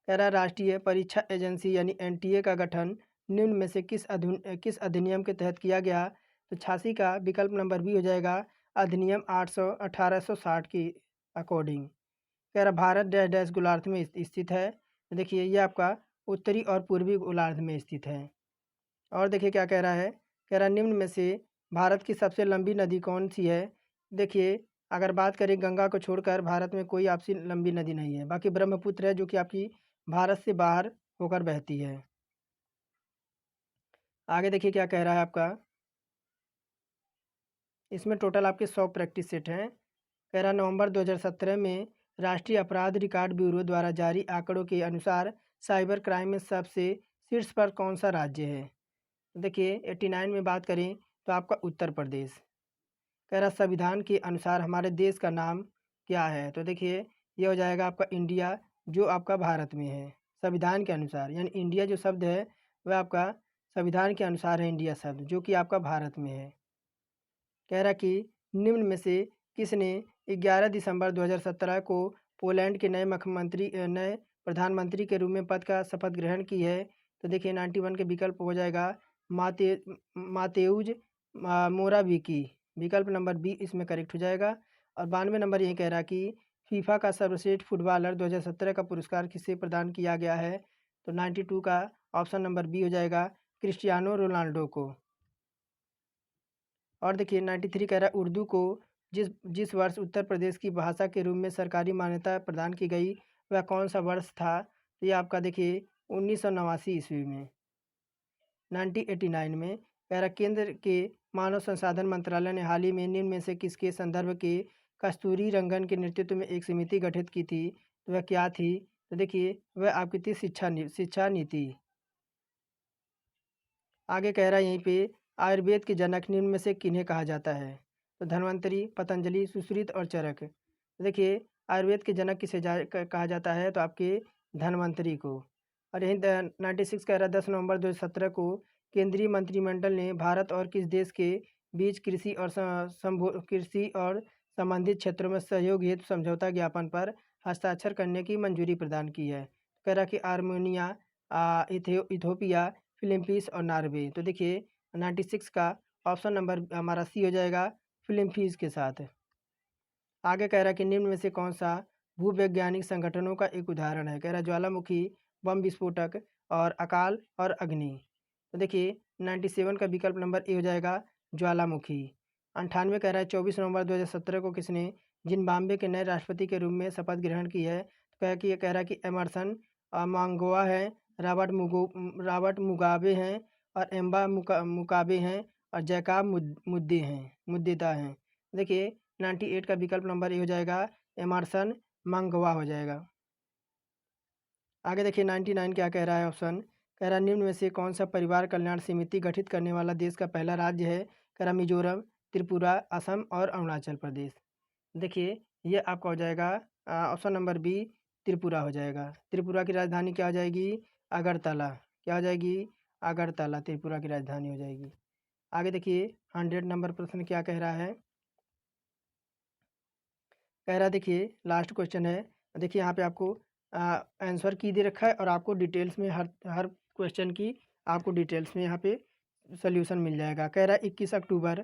कह रहा राष्ट्रीय परीक्षा एजेंसी यानी एनटीए का गठन निम्न में से किस अधिनियम के तहत किया गया? तो 86 का विकल्प नंबर बी हो जाएगा अधिनियम 1860 की अकॉर्डिंग। कह रहा भारत डैश डैश गोलार्ध में स्थित है। तो देखिए ये आपका उत्तरी और पूर्वी गोलार्ध में स्थित है। और देखिए क्या कह रहा है, कह रहा निम्न में से भारत की सबसे लंबी नदी कौन सी है? देखिए अगर बात करें गंगा को छोड़कर भारत में कोई आपसी लंबी नदी नहीं है, बाकी ब्रह्मपुत्र है जो कि आपकी भारत से बाहर होकर बहती है। आगे देखिए क्या कह रहा है आपका, इसमें टोटल आपके 100 प्रैक्टिस सेट हैं। कह रहा नवंबर 2017 में राष्ट्रीय अपराध रिकॉर्ड ब्यूरो द्वारा जारी आंकड़ों के अनुसार साइबर क्राइम में सबसे शीर्ष पर कौन सा राज्य है? देखिए 89 में बात करें तो आपका उत्तर प्रदेश। कह रहा संविधान के अनुसार हमारे देश का नाम क्या है? तो देखिए ये हो जाएगा आपका इंडिया, जो आपका भारत में है संविधान के अनुसार, यानी इंडिया जो शब्द है वह आपका संविधान के अनुसार है इंडिया शब्द, जो कि आपका भारत में है। कह रहा कि निम्न में से किसने 11 दिसंबर 2017 को पोलैंड के नए प्रधानमंत्री के रूप में पद का शपथ ग्रहण की है? तो देखिए 91 के विकल्प हो जाएगा माते मातेउज मोराविकी। विकल्प नंबर बी इसमें करेक्ट हो जाएगा। और 92 नंबर ये कह रहा कि फीफा का सर्वश्रेष्ठ फुटबॉलर 2017 का पुरस्कार किसे प्रदान किया गया है? तो 92 का ऑप्शन नंबर बी हो जाएगा क्रिस्टियानो रोनाल्डो को। और देखिए 93 कह रहा है उर्दू को जिस जिस वर्ष उत्तर प्रदेश की भाषा के रूप में सरकारी मान्यता प्रदान की गई वह कौन सा वर्ष था? तो ये आपका देखिए 1989 ईस्वी में। 1989 में कह रहा केंद्र के मानव संसाधन मंत्रालय ने हाल ही में निम्न में से किसके संदर्भ के कस्तूरी रंगन के नेतृत्व में एक समिति गठित की थी? तो वह क्या थी? तो देखिए वह आपकी थी शिक्षा नीति। आगे कह रहा है यहीं पे आयुर्वेद के जनक निम्न में से किन्हें कहा जाता है? तो धन्वंतरी, पतंजलि, सुश्रुत और चरक। देखिए आयुर्वेद के जनक कहा जाता है? तो आपके धन्वंतरी को। और यहीं 96 कह रहा है 10 नवंबर 2017 को केंद्रीय मंत्रिमंडल ने भारत और किस देश के बीच कृषि और संबंधित क्षेत्रों में सहयोग हेतु समझौता ज्ञापन पर हस्ताक्षर करने की मंजूरी प्रदान की है? कह रहा कि आर्मेनिया, इथोपिया, फिलीपींस और नॉर्वे। तो देखिए 96 का ऑप्शन नंबर हमारा सी हो जाएगा फिलीपींस के साथ। आगे कह रहा है कि निम्न में से कौन सा भूवैज्ञानिक संगठनों का एक उदाहरण है? कह रहा है ज्वालामुखी, बम विस्फोटक और अकाल और अग्नि। तो देखिए 97 का विकल्प नंबर ए हो जाएगा ज्वालामुखी। 98 कह रहा है 24 नवंबर 2017 को किसने जिम्बाब्वे के नए राष्ट्रपति के रूप में शपथ ग्रहण की है? तो कह रहा है कि एमरसन मांगोवा है, रॉबर्ट मुगाबे हैं और मुकाबे हैं और जैकब मुद्देता हैं। देखिए 98 का विकल्प नंबर ए हो जाएगा एमरसन मांगोवा हो जाएगा। आगे देखिए 99 क्या कह रहा है ऑप्शन, कह रहा है निम्न में से कौन सा परिवार कल्याण समिति गठित करने वाला देश का पहला राज्य है? कह रहा मिजोरम, त्रिपुरा, असम और अरुणाचल प्रदेश। देखिए ये आपका हो जाएगा ऑप्शन नंबर बी त्रिपुरा हो जाएगा। त्रिपुरा की राजधानी क्या हो जाएगी? अगरतला। क्या हो जाएगी? अगरतला त्रिपुरा की राजधानी हो जाएगी। आगे देखिए 100 नंबर प्रश्न क्या कह रहा है, कह रहा देखिए लास्ट क्वेश्चन है। देखिए यहाँ पे आपको आंसर की दे रखा है और आपको डिटेल्स में हर हर क्वेश्चन की आपको डिटेल्स में यहाँ पे सोल्यूशन मिल जाएगा। कह रहा है 21 अक्टूबर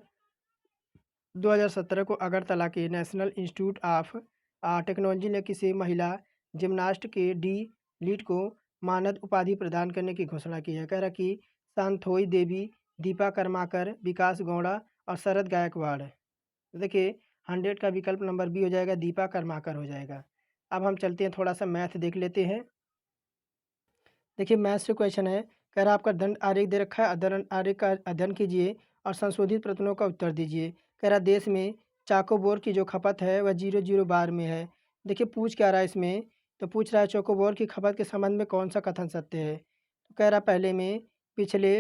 2017 को अगरतला के नेशनल इंस्टीट्यूट ऑफ टेक्नोलॉजी ने किसी महिला जिमनास्ट के डी लीड को मानद उपाधि प्रदान करने की घोषणा की है? कह रहा कि सांथोई देवी, दीपा कर्माकर, विकास गौड़ा और शरद गायकवाड़। देखिए 100 का विकल्प नंबर बी हो जाएगा दीपा कर्माकर हो जाएगा। अब हम चलते हैं थोड़ा सा मैथ देख लेते हैं। देखिए मैथ से क्वेश्चन है कह रहा है आपका दंड आरेख दे रखा है, अध्ययन आरेख का अध्ययन कीजिए और संशोधित प्रश्नों का उत्तर दीजिए। कह रहा है देश में चाकोबोर की जो खपत है वह 00 बार में है। देखिए पूछ क्या रहा है इसमें, तो पूछ रहा है चोकोबोर की खपत के संबंध में कौन सा कथन सत्य है। तो कह रहा है पहले में पिछले,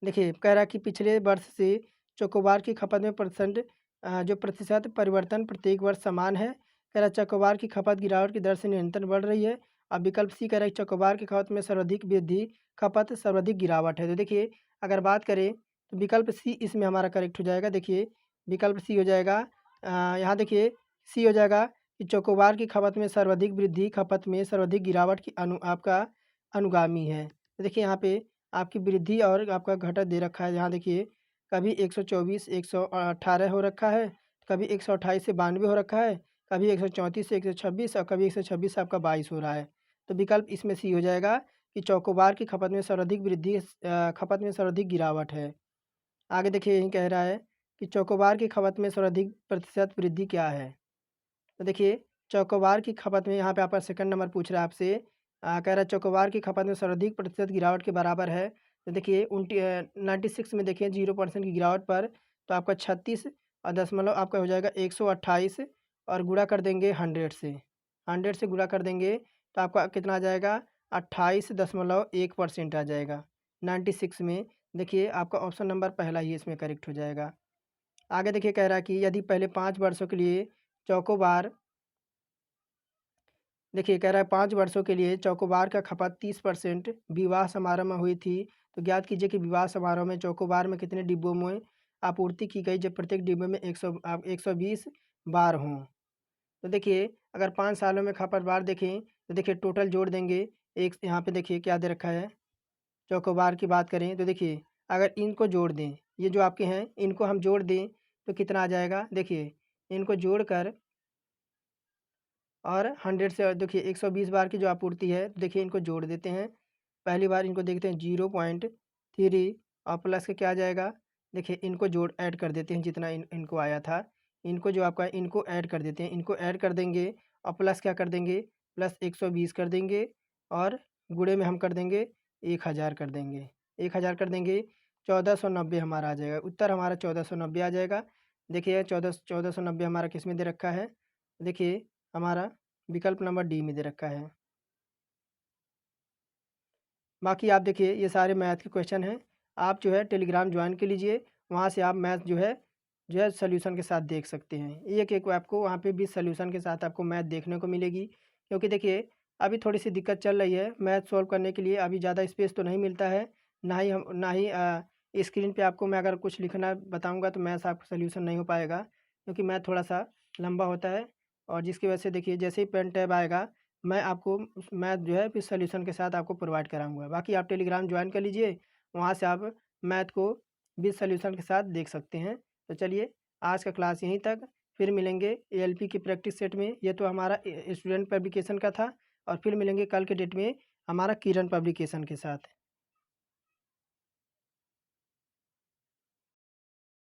देखिए कह रहा है कि पिछले वर्ष से चोकोबार की खपत में जो प्रतिशत परिवर्तन प्रत्येक वर्ष समान है। कह रहा है चोकोबार की खपत गिरावट की दर से निरंतर बढ़ रही है। अब विकल्प सी कह रहा है कि चोकोबार की खपत में सर्वाधिक वृद्धि, खपत सर्वाधिक गिरावट है। तो देखिए अगर बात करें तो विकल्प सी इसमें हमारा करेक्ट हो जाएगा। देखिए विकल्प सी हो जाएगा, यहाँ देखिए सी हो जाएगा कि चोकोबार की खपत में सर्वाधिक वृद्धि, खपत में सर्वाधिक गिरावट की आपका अनुगामी है। तो देखिए यहाँ पे आपकी वृद्धि और आपका घटा दे रखा है। यहाँ देखिए कभी 124 118 हो रखा है, कभी 128 से 92 हो रखा है, कभी 134 से 126 और कभी 126 से आपका 22 हो रहा है। तो विकल्प इसमें सी हो जाएगा कि चोकोबार की खपत में सर्वाधिक वृद्धि, खपत में सर्वाधिक गिरावट है। आगे देखिए यही कह रहा है कि चोकोबार की खपत में सर्वाधिक प्रतिशत वृद्धि क्या है। तो देखिए चोकोबार की खपत में यहाँ पे आपका सेकंड नंबर पूछ रहा है आपसे, कह रहा है चोकोबार की खपत में सर्वाधिक प्रतिशत गिरावट के बराबर है। तो देखिए 96 में देखिए 0% की गिरावट पर, तो आपका 36 और दशमलव आपका हो जाएगा 128 और गुणा कर देंगे 100 से, 100 से गुणा कर देंगे तो आपका कितना आ जाएगा 28.1% आ जाएगा 96 में। देखिए आपका ऑप्शन नंबर पहला ही इसमें करेक्ट हो जाएगा। आगे देखिए कह रहा है कि यदि पहले 5 वर्षों के लिए चौकोबार, देखिए कह रहा है 5 वर्षों के लिए चौकोबार का खपत 30% विवाह समारोह में हुई थी, तो ज्ञात कीजिए कि विवाह समारोह में चौकोबार में कितने डिब्बों में आपूर्ति की गई जब प्रत्येक डिब्बे में 120 बार हों। तो देखिए अगर 5 सालों में खपत बार देखें तो देखिए टोटल जोड़ देंगे, एक यहाँ पे देखिए क्या दे रखा है, चौकोबार की बात करें तो देखिए अगर इनको जोड़ दें, ये जो आपके हैं इनको हम जोड़ दें तो कितना आ जाएगा। देखिए इनको जोड़कर और 100 से देखिए 120 बार की जो आपूर्ति है, देखिए इनको जोड़ देते हैं। पहली बार इनको देखते हैं 0.3 और प्लस के क्या आ जाएगा, देखिए इनको जोड़ ऐड कर देते हैं जितना इनको आया था, इनको जो आपका इनको ऐड कर देते हैं, इनको ऐड कर देंगे और प्लस क्या कर देंगे, प्लस 120 कर देंगे और गुणे में हम कर देंगे 1000 कर देंगे, 1000 कर देंगे 1490 हमारा आ जाएगा। उत्तर हमारा 1490 आ जाएगा। देखिए 1490 हमारा किस में दे रखा है, देखिए हमारा विकल्प नंबर डी में दे रखा है। बाकी आप देखिए ये सारे मैथ के क्वेश्चन हैं, आप जो है टेलीग्राम ज्वाइन कर लीजिए, वहाँ से आप मैथ जो है सॉल्यूशन के साथ देख सकते हैं। एक एक आपको वहाँ पे भी सॉल्यूशन के साथ आपको मैथ देखने को मिलेगी, क्योंकि देखिए अभी थोड़ी सी दिक्कत चल रही है मैथ सॉल्व करने के लिए, अभी ज़्यादा स्पेस तो नहीं मिलता है, ना ही स्क्रीन पे आपको मैं अगर कुछ लिखना बताऊँगा तो मैथ आपको सॉल्यूशन नहीं हो पाएगा, क्योंकि मैथ थोड़ा सा लंबा होता है। और जिसकी वजह से देखिए जैसे ही पेन टैब आएगा मैं आपको उस मैथ जो है फिर सॉल्यूशन के साथ आपको प्रोवाइड कराऊँगा। बाकी आप टेलीग्राम ज्वाइन कर लीजिए, वहाँ से आप मैथ को विद सॉल्यूशन के साथ देख सकते हैं। तो चलिए आज का क्लास यहीं तक, फिर मिलेंगे एएलपी की प्रैक्टिस सेट में। ये तो हमारा स्टूडेंट पब्लिकेशन का था, और फिर मिलेंगे कल के डेट में हमारा किरण पब्लिकेशन के साथ।